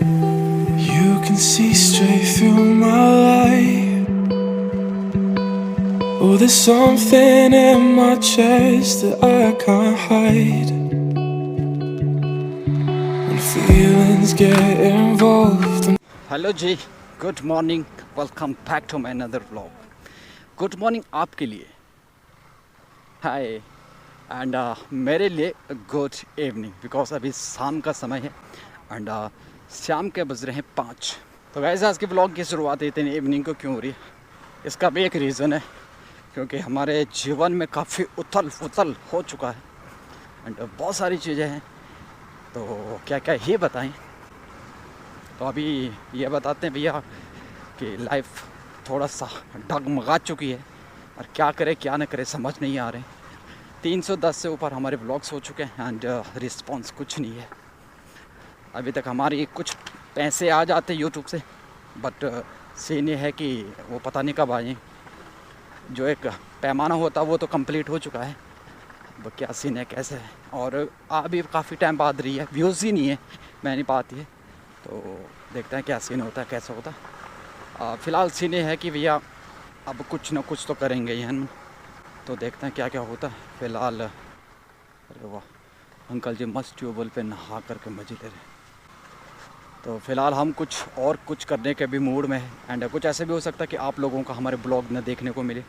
You can see straight through my life. Oh, there's something in my chest that I can't hide. When feelings get involved. Hello जी, good morning. Welcome back to my another vlog. Good morning आपके लिए, हाय, and मेरे लिए good evening, because अभी शाम का समय है एंड शाम के बज रहे हैं 5। तो वैसे आज के ब्लॉग की शुरुआत इतनी इवनिंग को क्यों हो रही है, इसका भी एक रीज़न है, क्योंकि हमारे जीवन में काफ़ी उथल पुथल हो चुका है एंड बहुत सारी चीज़ें हैं। तो क्या क्या ही बताएं। तो अभी ये बताते हैं भैया कि लाइफ थोड़ा सा डगमगा चुकी है और क्या करे क्या ना करे समझ नहीं आ रहे। 310 से ऊपर हमारे व्लॉग्स हो चुके हैं एंड रिस्पॉन्स कुछ नहीं है। अभी तक हमारी कुछ पैसे आ जाते यूट्यूब से, बट सीन ये है कि वो पता नहीं कब आए। जो एक पैमाना होता वो तो कंप्लीट हो चुका है, अब क्या सीन है कैसे है। और अभी काफ़ी टाइम बाद रही है, व्यूज़ ही नहीं है, मैं नहीं पाती है। तो देखते हैं क्या सीन होता है कैसा होता है। फ़िलहाल सीन ये है कि भैया अब कुछ ना कुछ तो करेंगे ही हम, तो देखते हैं क्या क्या होता है। फ़िलहाल अरे वाह, अंकल जी मस्त ट्यूबवेल पे नहा करके मजे ले रहे। तो फ़िलहाल हम कुछ करने के भी मूड में है एंड कुछ ऐसे भी हो सकता है कि आप लोगों का हमारे ब्लॉग न देखने को मिले,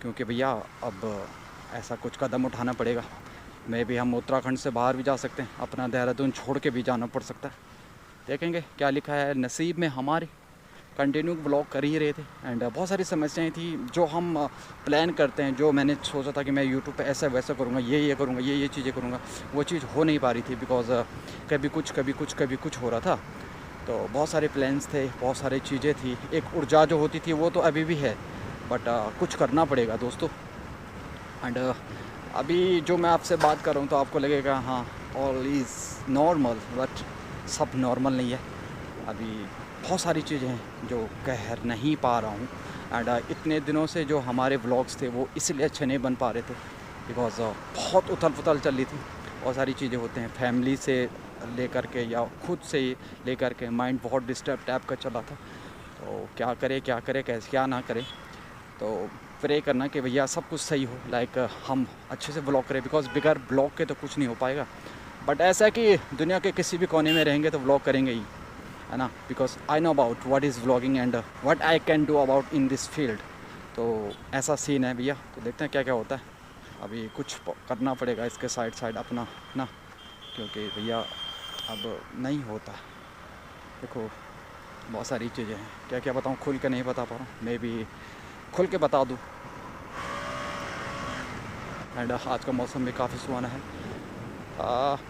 क्योंकि भैया अब ऐसा कुछ कदम उठाना पड़ेगा। मे भी हम उत्तराखंड से बाहर भी जा सकते हैं, अपना देहरादून छोड़ के भी जाना पड़ सकता है। देखेंगे क्या लिखा है नसीब में हमारे। कंटिन्यू ब्लॉग कर ही रहे थे एंड बहुत सारी समस्याएं थी जो हम प्लान करते हैं। जो मैंने सोचा था कि मैं यूट्यूब पे ऐसा वैसा करूँगा, ये करूँगा, ये चीज़ें करूँगा, वो चीज़ हो नहीं पा रही थी, बिकॉज़ कभी कुछ हो रहा था। तो बहुत सारे प्लान्स थे, बहुत सारी चीज़ें थी, एक ऊर्जा जो होती थी वो तो अभी भी है, बट कुछ करना पड़ेगा दोस्तों। एंड अभी जो मैं आपसे बात कर रहा हूँ तो आपको लगेगा हाँ ऑल इज़ नॉर्मल, बट सब नॉर्मल नहीं है। अभी बहुत सारी चीज़ें हैं जो कह नहीं पा रहा हूँ एंड इतने दिनों से जो हमारे व्लॉग्स थे वो इसलिए अच्छे नहीं बन पा रहे थे, बिकॉज़ बहुत उथल पुथल चल रही थी। बहुत सारी चीज़ें होते हैं, फैमिली से लेकर के या खुद से लेकर के माइंड बहुत डिस्टर्ब टाइप का चला था। तो क्या करे कैसे क्या ना करे। तो प्रे करना कि भैया सब कुछ सही हो, लाइक हम अच्छे से ब्लॉग करें, बिकॉज़ बिगर ब्लॉग के तो कुछ नहीं हो पाएगा। बट ऐसा है कि दुनिया के किसी भी कोने में रहेंगे तो व्लॉग करेंगे ही, है ना, because I know about what is vlogging and what I can do about in this field. तो ऐसा सीन है भैया, तो देखते हैं क्या क्या होता है। अभी कुछ करना पड़ेगा इसके साइड अपना ना, क्योंकि भैया अब नहीं होता। देखो बहुत सारी चीज़ें हैं, क्या क्या बताऊँ, खुल के नहीं बता पा रहा हूँ, मे बी खुल के बता दूँ। एंड आज का मौसम भी काफ़ी सुहाना है।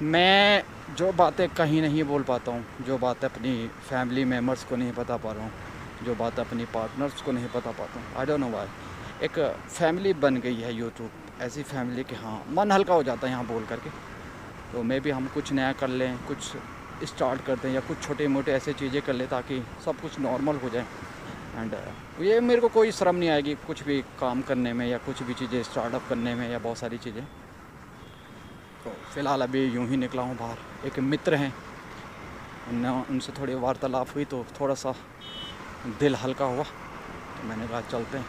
मैं जो बातें कहीं नहीं बोल पाता हूँ, जो बातें अपनी फैमिली मेम्बर्स को नहीं बता पा रहा हूँ, जो बातें अपनी पार्टनर्स को नहीं बता पाता हूँ, आई डोंट नो व्हाई। एक फैमिली बन गई है यूट्यूब, ऐसी फैमिली कि हाँ मन हल्का हो जाता है यहाँ बोल करके। तो मे भी हम कुछ नया कर लें, कुछ स्टार्ट कर दें या कुछ छोटे मोटे ऐसे चीज़ें कर लें ताकि सब कुछ नॉर्मल हो जाए। एंड ये मेरे को कोई शर्म नहीं आएगी कुछ भी काम करने में या कुछ भी चीज़ें स्टार्टअप करने में या बहुत सारी चीज़ें। तो फ़िलहाल अभी यूं ही निकला हूँ बाहर। एक मित्र हैं, उनसे थोड़ी वार्तालाप हुई तो थोड़ा सा दिल हल्का हुआ, तो मैंने कहा चलते हैं।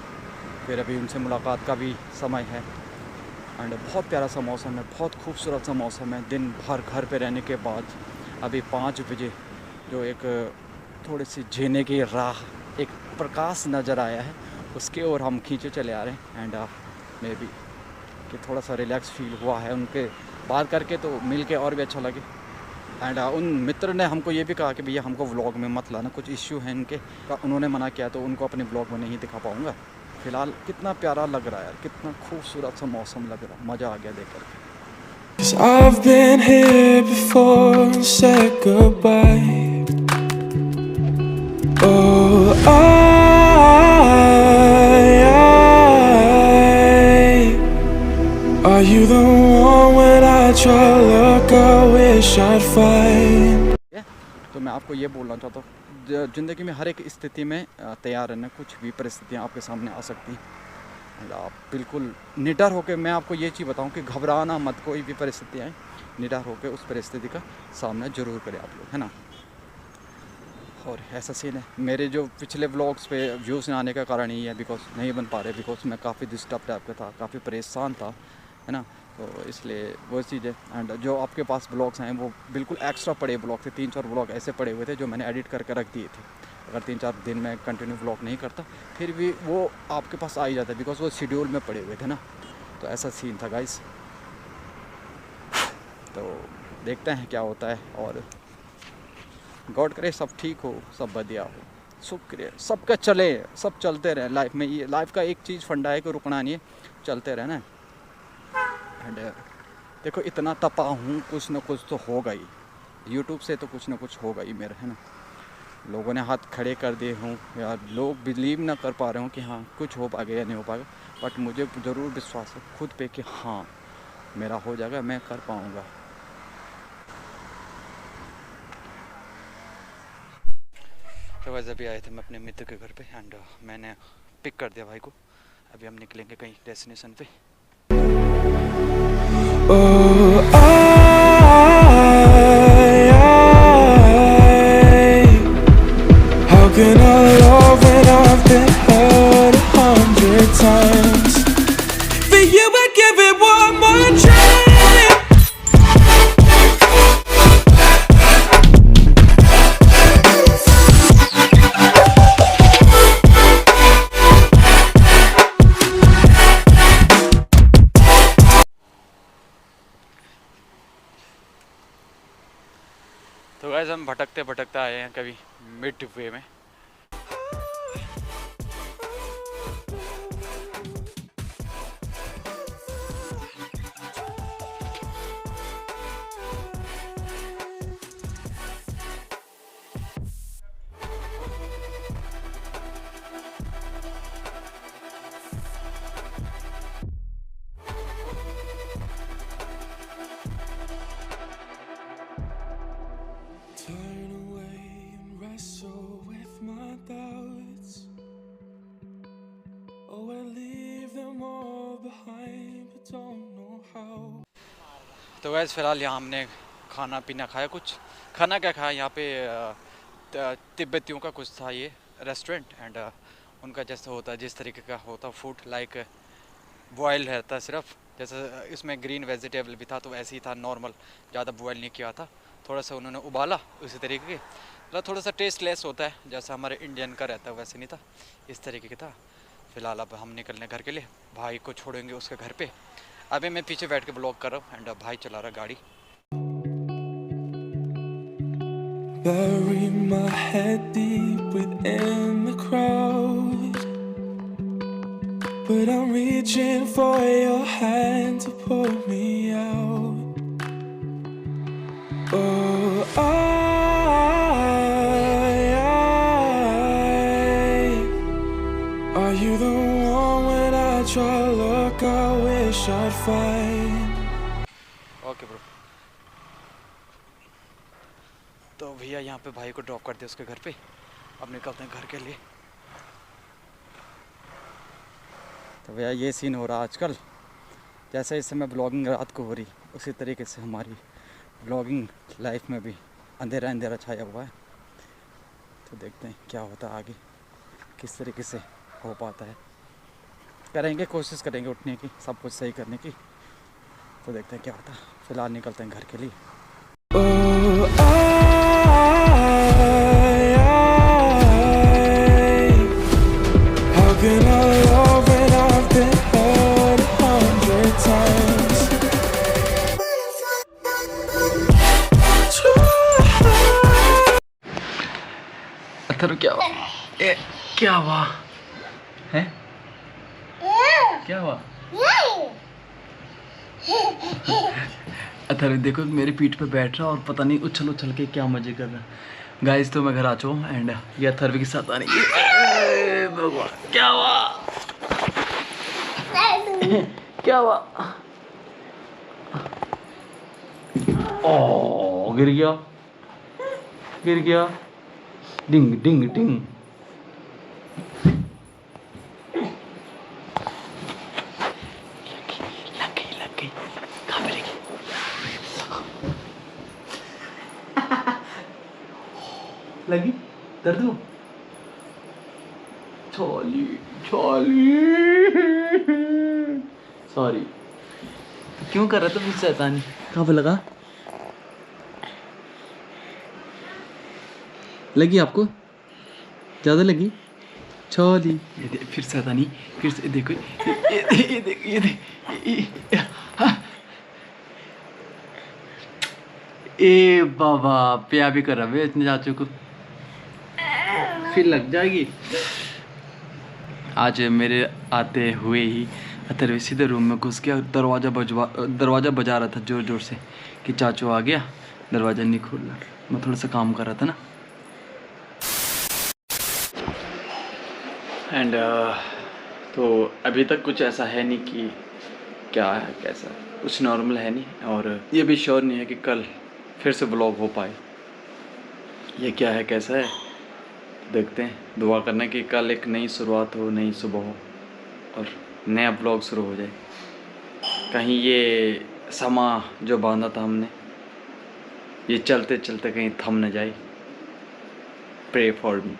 फिर अभी उनसे मुलाकात का भी समय है एंड बहुत प्यारा सा मौसम है, बहुत खूबसूरत सा मौसम है। दिन भर घर पे रहने के बाद अभी 5 बजे जो एक थोड़ी सी जीने की राह, एक प्रकाश नज़र आया है, उसके ओर हम खींचे चले आ रहे हैं। एंड मे बी कि थोड़ा सा रिलैक्स फील हुआ है उनके बात करके, तो मिल के और भी अच्छा लगे। एंड उन मित्र ने हमको ये भी कहा कि भैया हमको व्लॉग में मत लाना, कुछ इश्यू है इनके, उन्होंने मना किया, तो उनको अपने ब्लॉग में नहीं दिखा पाऊँगा। फ़िलहाल कितना प्यारा लग रहा है यार, कितना खूबसूरत सा मौसम लग रहा है, मज़ा आ गया देख कर। 'Cause I've been here before and said goodbye. Oh, are you the one when I try to look, I wish I'd find. तो मैं आपको ये बोलना चाहता हूँ, ज़िंदगी में हर एक स्थिति में तैयार रहना, कुछ भी परिस्थितियाँ आपके सामने आ सकती हैं। आप बिल्कुल निडर होकर, मैं आपको ये चीज़ बताऊँ कि घबराना मत, कोई भी परिस्थिति आए निडर होकर उस परिस्थिति का सामना ज़रूर करें आप लोग, है ना। और ऐसा सीन है। मेरे जो पिछले व्लॉग्स पे व्यूज़ ना आने का कारण यही है, बिकॉज नहीं बन पा रहे, बिकॉज मैं काफ़ी डिस्टर्ब टाइप का था, काफ़ी परेशान था, है ना। तो इसलिए वो चीज़ है। एंड जो आपके पास ब्लॉग्स हैं वो बिल्कुल एक्स्ट्रा पड़े ब्लॉग थे, 3-4 ब्लॉग ऐसे पड़े हुए थे जो मैंने एडिट करके रख दिए थे। अगर 3-4 दिन में कंटिन्यू ब्लॉग नहीं करता फिर भी वो आपके पास आ ही जाता है, बिकॉज वो शेड्यूल में पड़े हुए थे ना। तो ऐसा सीन था गाइस। तो देखते हैं क्या होता है, और गॉड करे सब ठीक हो, सब बढ़िया हो, शुक्र सबका चले, सब चलते रहे लाइफ में। ये लाइफ का एक चीज़ फंडा है कि रुकना नहीं है, चलते रहना है। एंड देखो इतना तपा हूँ, कुछ ना कुछ तो होगा ही, यूट्यूब से तो कुछ ना कुछ होगा ही मेरा, है ना। लोगों ने हाथ खड़े कर दिए हों या लोग बिलीव ना कर पा रहे हों कि हाँ कुछ हो पाएगा या नहीं हो पाएगा, बट मुझे ज़रूर विश्वास है खुद पे कि हाँ मेरा हो जाएगा, मैं कर पाऊँगा। तो वैसे अभी आए थे मैं अपने मित्र के घर पे, एंड मैंने पिक कर दिया भाई को। अभी हम निकलेंगे कहीं डेस्टिनेशन पे। Oh, how can I love when I've been hurt 100 times? For you, I'd give it one more try. तो गाइस हम भटकते भटकते आए हैं कभी मिड वे में। Turn away and wrestle with my doubts. Oh, I leave them all behind, but don't know how. तो guys फिलहाल यहाँ हमने खाना पीना खाया। कुछ खाना क्या खाया यहाँ पे, तिब्बतियों का कुछ था ये रेस्टोरेंट। एंड उनका जैसे होता है, जिस तरीके का होता फूड लाइक बॉयल रहता है सिर्फ, जैसे इसमें ग्रीन वेजिटेबल भी था तो वैसे ही था नॉर्मल, ज़्यादा बॉयल नहीं किया था, थोड़ा सा उन्होंने उबाला उसी तरीके के, मतलब थोड़ा सा टेस्ट लेस होता है जैसा हमारे इंडियन का रहता है, वैसे नहीं था, इस तरीके का था। फ़िलहाल अब हम निकलने घर के लिए, भाई को छोड़ेंगे उसके घर पे। अभी मैं पीछे बैठ के ब्लॉग कर रहा हूँ एंड भाई चला रहा गाड़ी। Bury my head deep within the crowd, but I'm reaching for your hand to pull me out. Oh, are you the one when I try to look, I wish I'd find. Okay bro. तो भैया यहाँ पे भाई को drop कर दिया उसके घर पे, अब निकलते हैं घर के लिए। तो भैया ये सीन हो रहा आजकल, जैसे इस समय ब्लॉगिंग रात को हो रही उसी तरीके से हमारी ब्लॉगिंग लाइफ में भी अंधेरा अंधेरा छाया हुआ है। तो देखते हैं क्या होता है आगे, किस तरीके से हो पाता है। करेंगे, कोशिश करेंगे उठने की, सब कुछ सही करने की। तो देखते हैं क्या होता है। फ़िलहाल निकलते हैं घर के लिए। How can I love when I've been hurt 100 times? Atharva क्या हुआ? क्या हुआ है? क्या हुआ? अथर्व देखो मेरे पीठ पे बैठ रहा और पता नहीं उछल उछल के क्या मजे कर रहा है। गाइस तो मैं घर आ चुका हूँ एंड ये अथर्व के साथ आने भगवान क्या हुआ? क्या हुआ? ओ गिर गया, गिर गया, डिंग डिंग डिंग। लगी दर्द हो? चॉली चॉली सॉरी। क्यों कर रहा था फिर शैतानी? कहाँ पे लगा? लगी आपको? ज़्यादा लगी? चॉली ये दे, फिर शैतानी, फिर से देखो ये देख ये देख ए बाबा प्यार भी कर रहा है इतने चाचू को, फिर लग जाएगी। आज मेरे आते हुए ही अतरवे सीधे रूम में घुस गया, दरवाज़ा बजा रहा था ज़ोर ज़ोर से कि चाचू आ गया, दरवाज़ा नहीं खोल रहा। मैं थोड़ा सा काम कर रहा था ना। एंड तो अभी तक कुछ ऐसा है नहीं कि क्या है कैसा, कुछ नॉर्मल है नहीं, और ये भी श्योर नहीं है कि कल फिर से ब्लॉग हो पाए। ये क्या है कैसा है देखते हैं, दुआ करना कि कल एक नई शुरुआत हो, नई सुबह हो और नया ब्लॉग शुरू हो जाए। कहीं ये समा जो बांधा था हमने, ये चलते चलते कहीं थम न जाए। Pray for me.